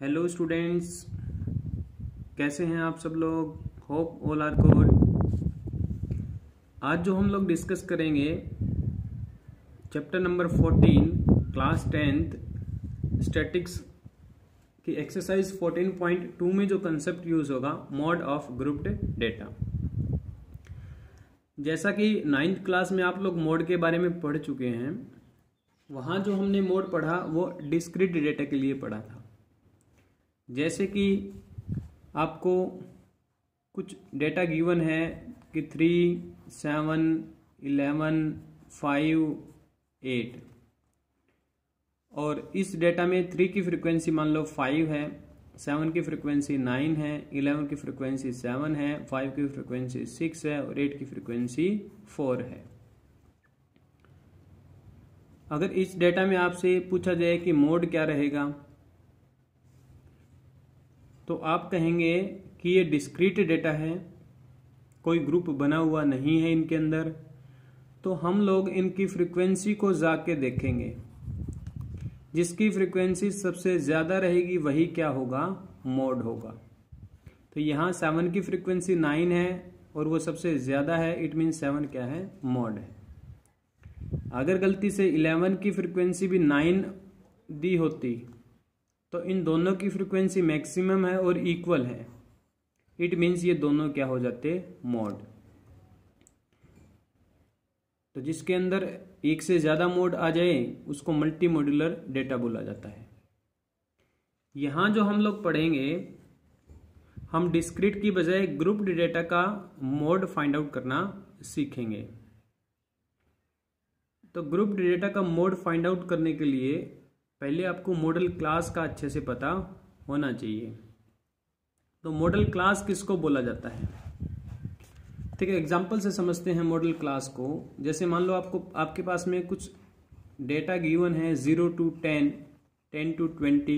Hello students, कैसे हैं आप सब लोग। Hope all are good. आज जो हम लोग डिस्कस करेंगे chapter number 14 class 10th statics की एक्सरसाइज 14.2 में जो कंसेप्ट यूज होगा मोड ऑफ ग्रुप्ड डेटा। जैसा कि 9th क्लास में आप लोग मोड के बारे में पढ़ चुके हैं, वहाँ जो हमने मोड पढ़ा वो डिस्क्रीट डेटा के लिए पढ़ा था। जैसे कि आपको कुछ डेटा गिवन है कि 3, 7, 11, 5, 8 और इस डेटा में 3 की फ्रीक्वेंसी मान लो 5 है, 7 की फ्रीक्वेंसी 9 है, 11 की फ्रीक्वेंसी 7 है, 5 की फ्रीक्वेंसी 6 है और 8 की फ्रीक्वेंसी 4 है। अगर इस डेटा में आपसे पूछा जाए कि मोड क्या रहेगा, तो आप कहेंगे कि ये डिस्क्रीट डेटा है, कोई ग्रुप बना हुआ नहीं है इनके अंदर। तो हम लोग इनकी फ्रीक्वेंसी को जाके देखेंगे, जिसकी फ्रीक्वेंसी सबसे ज़्यादा रहेगी वही क्या होगा, मोड होगा। तो यहाँ 7 की फ्रीक्वेंसी 9 है और वो सबसे ज़्यादा है, इट मीन 7 क्या है, मोड है। अगर गलती से 11 की फ्रीक्वेंसी भी 9 दी होती तो इन दोनों की फ्रीक्वेंसी मैक्सिमम है और इक्वल है, इट मीन्स ये दोनों क्या हो जाते, मोड। तो जिसके अंदर एक से ज़्यादा मोड आ जाए उसको मल्टी मॉड्यूलर डेटा बोला जाता है। यहाँ जो हम लोग पढ़ेंगे, हम डिस्क्रीट की बजाय ग्रुप्ड डेटा का मोड फाइंड आउट करना सीखेंगे। तो ग्रुप्ड डेटा का मोड फाइंड आउट करने के लिए पहले आपको मॉडल क्लास का अच्छे से पता होना चाहिए। तो मॉडल क्लास किसको बोला जाता है, ठीक है, एग्जांपल से समझते हैं मॉडल क्लास को। जैसे मान लो आपके पास में कुछ डेटा गिवन है 0 to 10, 10 to 20,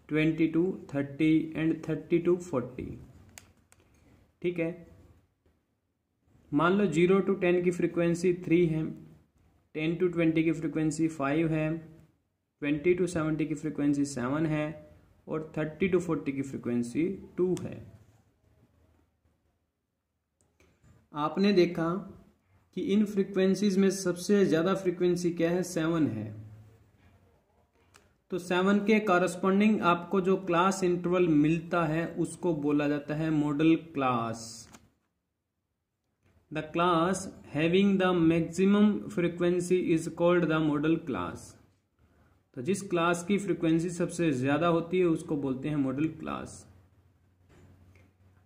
20 to 30 and 30 to 40। ठीक है, मान लो 0 to 10 की फ्रीक्वेंसी 3 है, 10 to 20 की फ्रीक्वेंसी 5 है, 20 to 70 की फ्रीक्वेंसी 7 है और 30 to 40 की फ्रीक्वेंसी 2 है। आपने देखा कि इन फ्रीक्वेंसीज में सबसे ज्यादा फ्रीक्वेंसी क्या है, 7 है। तो 7 के कॉरस्पॉन्डिंग आपको जो क्लास इंटरवल मिलता है उसको बोला जाता है model class. The class having the maximum frequency is called the model class. तो जिस क्लास की फ्रीक्वेंसी सबसे ज्यादा होती है उसको बोलते हैं मॉडल क्लास।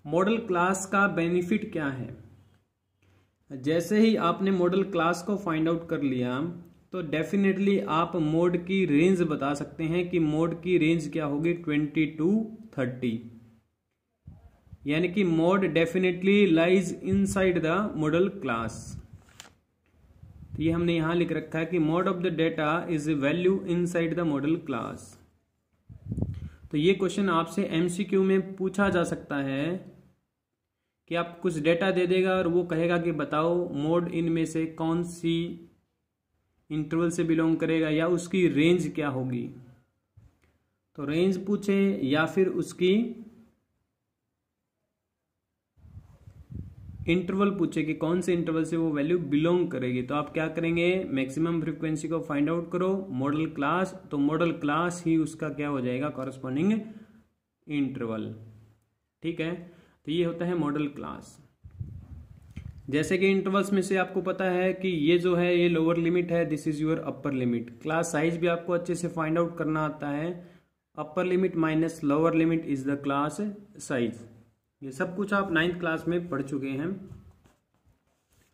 मॉडल क्लास का बेनिफिट क्या है, जैसे ही आपने मॉडल क्लास को फाइंड आउट कर लिया तो डेफिनेटली आप मोड की रेंज बता सकते हैं कि मोड की रेंज क्या होगी, 20 to 30, यानी कि mode definitely lies inside the model class. तो ये हमने यहां लिख रखा है कि mode of the data is a value inside the model class. तो ये क्वेश्चन आपसे एमसीक्यू में पूछा जा सकता है कि आप कुछ डेटा दे देगा और वो कहेगा कि बताओ मोड इनमें से कौन सी इंटरवल से बिलोंग करेगा या उसकी रेंज क्या होगी। तो रेंज पूछे या फिर उसकी इंटरवल पूछे कि कौन से इंटरवल से वो वैल्यू बिलोंग करेगी, तो आप क्या करेंगे, मैक्सिमम फ्रीक्वेंसी को फाइंड आउट करो, मॉडल क्लास। तो मॉडल क्लास ही उसका क्या हो जाएगा, कॉरस्पॉन्डिंग इंटरवल। ठीक है, तो ये होता है मॉडल क्लास। जैसे कि इंटरवल्स में से आपको पता है कि ये जो है ये लोअर लिमिट है, this is your upper limit. Class size भी आपको अच्छे से फाइंड आउट करना आता है, upper limit minus lower limit is the class size. ये सब कुछ आप 9th क्लास में पढ़ चुके हैं।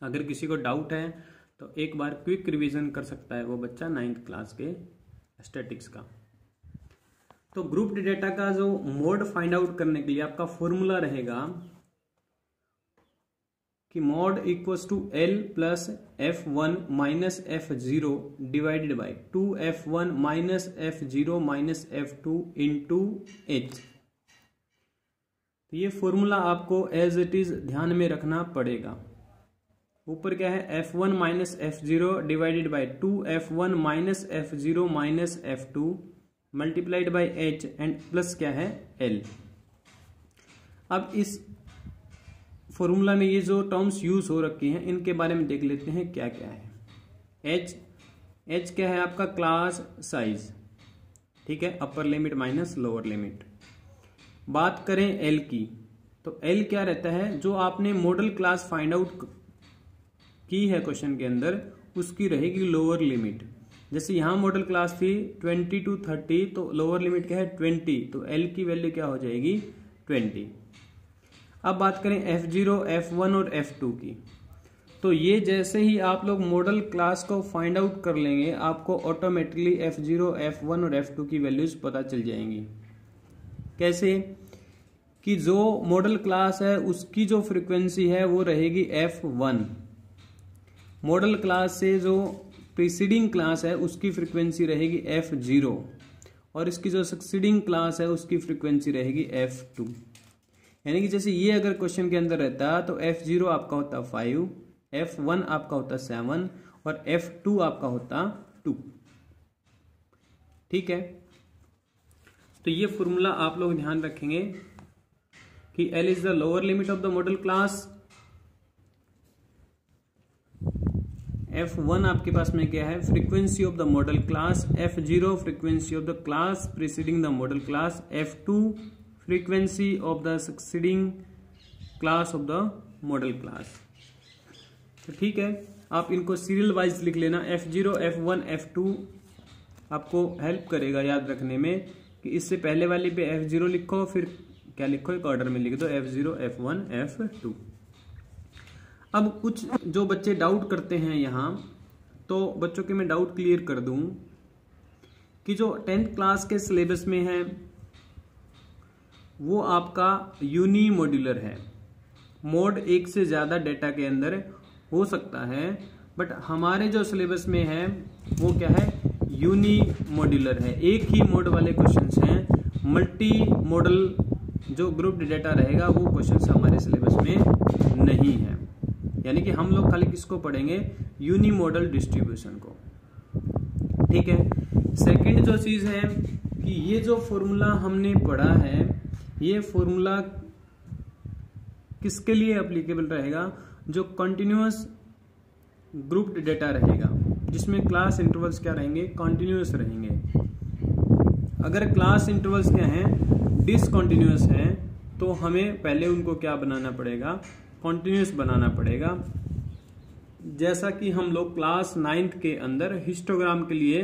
अगर किसी को डाउट है तो एक बार क्विक रिवीजन कर सकता है वो बच्चा 9th क्लास के स्टैटिक्स का। तो ग्रुप्ड डेटा का जो मोड फाइंड आउट करने के लिए आपका फॉर्मूला रहेगा कि mode equals to L plus F1 minus F0 divided by 2F1 minus F0 minus F2 into H। तो ये फॉर्मूला आपको एज इट इज ध्यान में रखना पड़ेगा। ऊपर क्या है, F1 minus F0 divided by 2F1 minus F0 minus F2 multiplied by H and plus क्या है एल। अब इस फॉर्मूला में ये जो टर्म्स यूज हो रखी हैं इनके बारे में देख लेते हैं क्या क्या है। एच क्या है आपका क्लास साइज, ठीक है, upper limit minus lower limit. बात करें एल की, तो एल क्या रहता है, जो आपने मॉडल क्लास फाइंड आउट की है क्वेश्चन के अंदर उसकी रहेगी लोअर लिमिट। जैसे यहां मॉडल क्लास थी 20 to 30, तो लोअर लिमिट क्या है 20, तो एल की वैल्यू क्या हो जाएगी 20। अब बात करें F0, F1 और F2 की, तो ये जैसे ही आप लोग मॉडल क्लास को फाइंड आउट कर लेंगे आपको ऑटोमेटिकली F0, F1 और F2 की वैल्यूज पता चल जाएंगी। कैसे कि जो मॉडल क्लास है उसकी जो फ्रीक्वेंसी है वो रहेगी F1, मॉडल क्लास से जो प्रीसीडिंग क्लास है उसकी फ्रीक्वेंसी रहेगी F0 और इसकी जो सक्सीडिंग क्लास है उसकी फ्रीक्वेंसी रहेगी F2। यानी कि जैसे ये अगर क्वेश्चन के अंदर रहता तो F0 आपका होता 5, F1 आपका होता 7 और F2 आपका होता 2। ठीक है, तो ये फॉर्मूला आप लोग ध्यान रखेंगे कि L is the lower limit of the model class. F1 आपके पास में क्या है, frequency of the model class. F0 frequency of the class preceding the model class. F2 frequency of the succeeding class of the model class. तो ठीक है, आप इनको serial wise लिख लेना। F0, F1, F2 आपको हेल्प करेगा याद रखने में कि इससे पहले वाली पे F0 लिखो, फिर क्या लिखो एक ऑर्डर में लिख दो F0, F1, F2। अब कुछ जो बच्चे डाउट करते हैं यहाँ, तो बच्चों के मैं डाउट क्लियर कर दूं कि जो 10th क्लास के सिलेबस में है वो आपका यूनी मॉड्यूलर है। मोड एक से ज़्यादा डेटा के अंदर हो सकता है, बट हमारे जो सिलेबस में है वो क्या है, यूनी मॉड्यूलर है। एक ही मोड वाले क्वेश्चंस हैं। मल्टी मॉडल जो ग्रुप डेटा रहेगा वो क्वेश्चंस हमारे सिलेबस में नहीं है। यानी कि हम लोग खाली किसको पढ़ेंगे, यूनी मॉडल डिस्ट्रीब्यूशन को। ठीक है, सेकंड जो चीज है कि ये जो फॉर्मूला हमने पढ़ा है ये फॉर्मूला किसके लिए एप्लीकेबल रहेगा, जो कंटिन्यूअस ग्रुप्ड डेटा रहेगा जिसमें क्लास इंटरवल्स क्या रहेंगे, कंटिन्यूअस रहेंगे। अगर क्लास इंटरवल्स क्या हैं, डिसकंटिन्यूअस हैं, तो हमें पहले उनको क्या बनाना पड़ेगा, कंटिन्यूअस बनाना पड़ेगा। जैसा कि हम लोग क्लास 9th के अंदर हिस्टोग्राम के लिए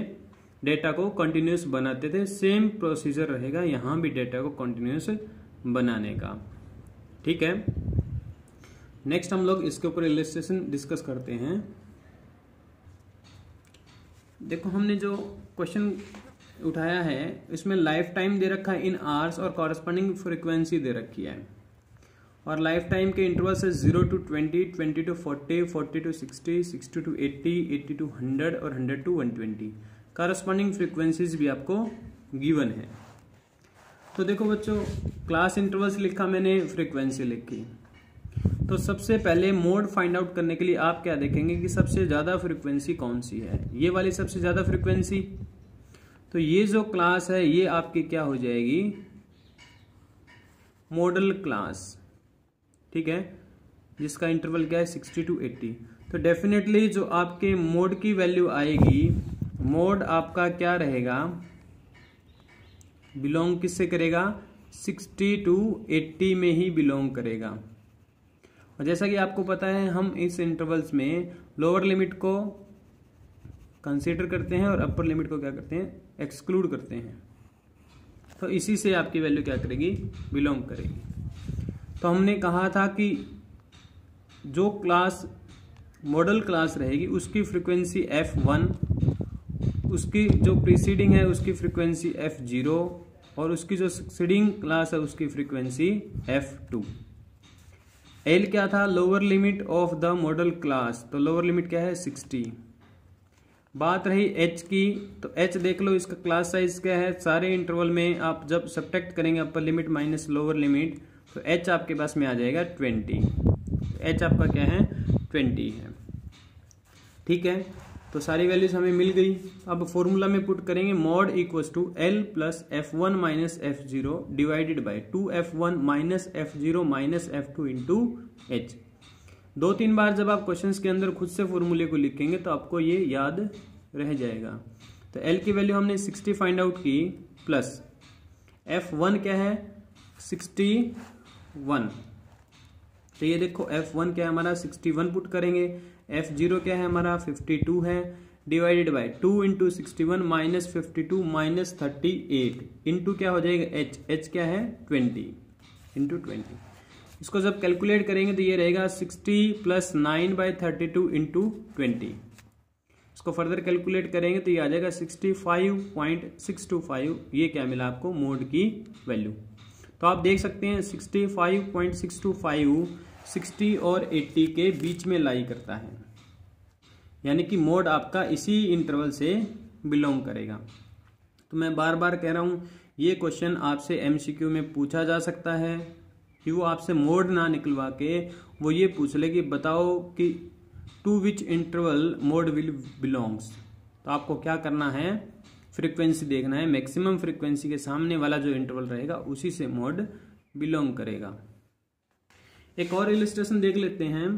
डेटा को कंटिन्यूअस बनाते थे, सेम प्रोसीजर रहेगा यहां भी डेटा को कंटिन्यूअस बनाने का। ठीक है, नेक्स्ट हम लोग इसके ऊपर इलस्ट्रेशन डिस्कस करते हैं। देखो हमने जो क्वेश्चन उठाया है इसमें लाइफ टाइम दे रखा है इन आवर्स और कॉरस्पॉन्डिंग फ्रीक्वेंसी दे रखी है, और लाइफ टाइम के इंटरवल से 0 to 20, 20 to 40, 40 to 60, 60 to 80, 80 to 100 और 100 to 120। कॉरस्पॉन्डिंग फ्रीक्वेंसीज भी आपको गिवन है। तो देखो बच्चों, क्लास इंटरवल्स लिखा मैंने, फ्रीक्वेंसी लिखी, तो सबसे पहले मोड फाइंड आउट करने के लिए आप क्या देखेंगे कि सबसे ज्यादा फ्रीक्वेंसी कौन सी है, ये वाली सबसे ज्यादा फ्रीक्वेंसी। तो ये जो क्लास है ये आपकी क्या हो जाएगी, मॉडल क्लास। ठीक है, जिसका इंटरवल क्या है 60 to 80। तो डेफिनेटली जो आपके मोड की वैल्यू आएगी, मोड आपका क्या रहेगा, बिलोंग किससे करेगा, 60 to 80 में ही बिलोंग करेगा। और जैसा कि आपको पता है हम इस इंटरवल्स में लोअर लिमिट को कंसीडर करते हैं और अपर लिमिट को क्या करते हैं, एक्सक्लूड करते हैं। तो इसी से आपकी वैल्यू क्या करेगी, बिलोंग करेगी। तो हमने कहा था कि जो क्लास मॉडल क्लास रहेगी उसकी फ्रीक्वेंसी F1, उसकी जो प्रीसीडिंग है उसकी फ्रीक्वेंसी F0 और उसकी जो सक्सीडिंग क्लास है उसकी फ्रीक्वेंसी F2। L क्या था, lower limit of the model class, तो लोअर लिमिट क्या है 60। बात रही H की, तो H देख लो, इसका क्लास साइज क्या है, सारे इंटरवल में आप जब सब्ट्रैक्ट करेंगे upper limit minus lower limit, तो H आपके पास में आ जाएगा 20। H आपका क्या है 20 है। ठीक है, तो सारी वैल्यूज हमें मिल गई। अब फॉर्मूला में पुट करेंगे mode equals to L plus F1 minus F0 divided by 2F1 minus F0 minus F2 into H। 2-3 बार जब आप क्वेश्चंस के अंदर खुद से फॉर्मूले को लिखेंगे तो आपको ये याद रह जाएगा। तो L की वैल्यू हमने 60 फाइंड आउट की, प्लस F1 क्या है 61, तो ये देखो F1 क्या है हमारा 61 पुट करेंगे, F0 क्या है हमारा 52 है, divided by 2 into 61 minus 52 minus 38 into क्या हो जाएगा H क्या है 20 इंटू 20। इसको जब कैलकुलेट करेंगे तो ये रहेगा 60 प्लस 9 बाई 32 इंटू 20। इसको फर्दर कैलकुलेट करेंगे तो ये आ जाएगा 65.625। ये क्या मिला आपको मोड की वैल्यू। तो आप देख सकते हैं 65.625 60 और 80 के बीच में लाई करता है, यानी कि मोड आपका इसी इंटरवल से बिलोंग करेगा। तो मैं बार बार कह रहा हूं ये क्वेश्चन आपसे एमसीक्यू में पूछा जा सकता है कि वो आपसे मोड ना निकलवा के वो ये पूछ ले कि बताओ कि to which interval mode will belongs. तो आपको क्या करना है, फ्रीक्वेंसी देखना है, मैक्सिमम फ्रीक्वेंसी के सामने वाला जो इंटरवल रहेगा उसी से मोड बिलोंग करेगा। एक और इलस्ट्रेशन देख लेते हैं।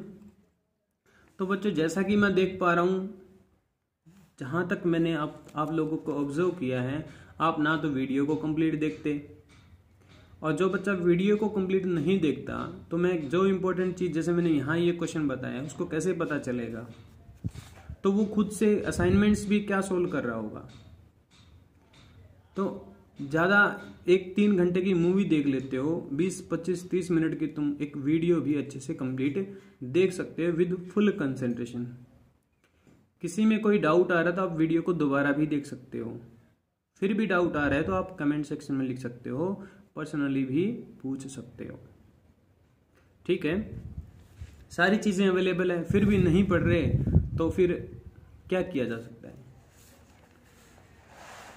तो बच्चों जैसा कि मैं देख पा रहा हूं, जहां तक मैंने आप लोगों को ऑब्जर्व किया है, आप ना तो वीडियो को कंप्लीट देखते, और जो बच्चा वीडियो को कंप्लीट नहीं देखता तो मैं जो इंपॉर्टेंट चीज जैसे मैंने यहाँ ये क्वेश्चन बताया उसको कैसे पता चलेगा। तो वो खुद से असाइनमेंट्स भी क्या सोल्व कर रहा होगा। तो ज़्यादा 1-3 घंटे की मूवी देख लेते हो, 20-25-30 मिनट की तुम एक वीडियो भी अच्छे से कंप्लीट देख सकते हो विद फुल कंसंट्रेशन। किसी में कोई डाउट आ रहा है तो आप वीडियो को दोबारा भी देख सकते हो। फिर भी डाउट आ रहा है तो आप कमेंट सेक्शन में लिख सकते हो, पर्सनली भी पूछ सकते हो। ठीक है, सारी चीज़ें अवेलेबल है, फिर भी नहीं पढ़ रहे तो फिर क्या किया जा सकता है।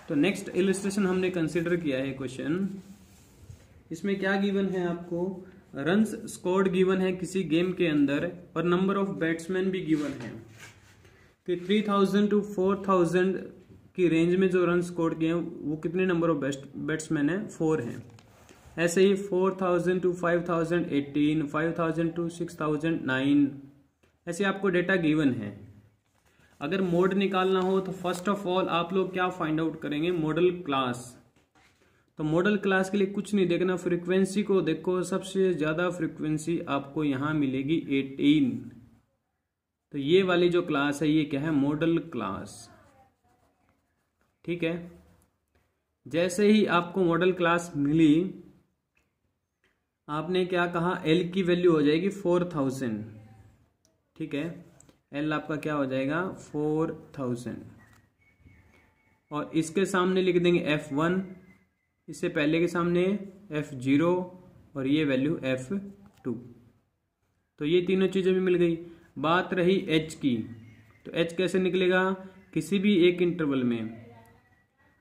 तो नेक्स्ट इलस्ट्रेशन हमने कंसिडर किया है क्वेश्चन। इसमें क्या गिवन है आपको, रन्स स्कोर्ड गिवन है किसी गेम के अंदर और नंबर ऑफ बैट्समैन भी गिवन है कि 3000 to 4000 की रेंज में जो रन स्कोर किए हैं वो कितने नंबर ऑफ बैट्समैन है, 4 हैं। ऐसे ही 4000 to 5000 18, 5000 to 6000 9, ऐसे आपको डेटा गिवन है। अगर मोड निकालना हो तो फर्स्ट ऑफ ऑल आप लोग क्या फाइंड आउट करेंगे, मॉडल क्लास। तो मॉडल क्लास के लिए कुछ नहीं देखना, फ्रीक्वेंसी को देखो, सबसे ज्यादा फ्रीक्वेंसी आपको यहां मिलेगी 18। तो ये वाली जो क्लास है ये क्या है, मॉडल क्लास। ठीक है, जैसे ही आपको मॉडल क्लास मिली आपने क्या कहा, L की वैल्यू हो जाएगी 4000। ठीक है, L आपका क्या हो जाएगा 4000, और इसके सामने लिख देंगे F1, इससे पहले के सामने F0 और ये वैल्यू F2। तो ये तीनों चीजें भी मिल गई। बात रही H की, तो H कैसे निकलेगा, किसी भी एक इंटरवल में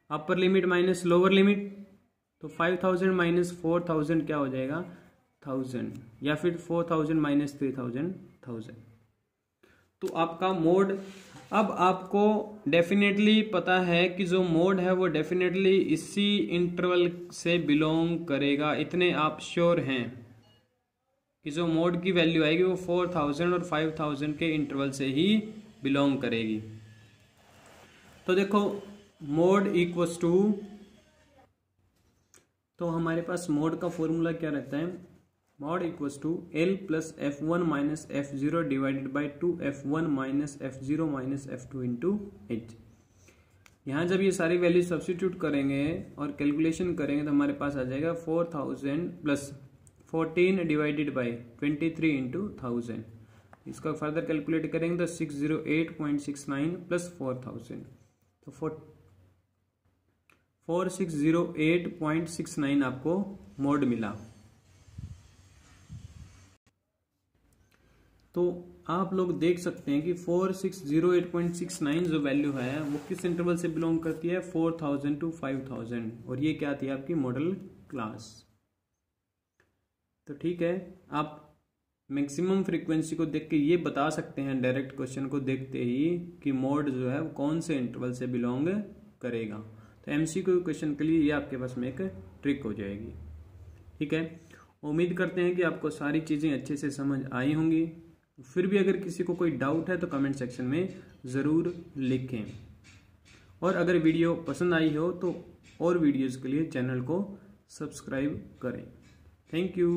upper limit minus lower limit, तो 5000 माइनस 4000 क्या हो जाएगा 1000, या फिर 4000 माइनस 3000 1000। तो आपका मोड, अब आपको डेफिनेटली पता है कि जो मोड है वो डेफिनेटली इसी इंटरवल से बिलोंग करेगा। इतने आप श्योर हैं कि जो मोड की वैल्यू आएगी वो 4000 और 5000 के इंटरवल से ही बिलोंग करेगी। तो देखो मोड इक्वल्स टू, तो हमारे पास मोड का फॉर्मूला क्या रहता है, mode equals to L plus F1 minus F0 divided by 2F1 minus F0 minus F2 into H। यहाँ जब ये सारी वैल्यू सब्स्टिट्यूट करेंगे और कैलकुलेशन करेंगे तो हमारे पास आ जाएगा 4000 प्लस 14 डिवाइडेड बाई 23 इंटू 1000। इसका फर्दर कैलकुलेट करेंगे तो 608.69 प्लस 4000, तो 4608.69 आपको मोड मिला। तो आप लोग देख सकते हैं कि 4608.69 जो वैल्यू है वो किस इंटरवल से बिलोंग करती है, 4000 to 5000, और ये क्या थी आपकी मॉडल क्लास। तो ठीक है, आप मैक्सिमम फ्रीक्वेंसी को देख के ये बता सकते हैं डायरेक्ट क्वेश्चन को देखते ही कि मोड जो है वो कौन से इंटरवल से बिलोंग करेगा। तो एमसीक्यू क्वेश्चन के लिए ये आपके पास में एक ट्रिक हो जाएगी। ठीक है, उम्मीद करते हैं कि आपको सारी चीज़ें अच्छे से समझ आई होंगी। फिर भी अगर किसी को कोई डाउट है तो कमेंट सेक्शन में ज़रूर लिखें, और अगर वीडियो पसंद आई हो तो और वीडियोज़ के लिए चैनल को सब्सक्राइब करें। Thank you.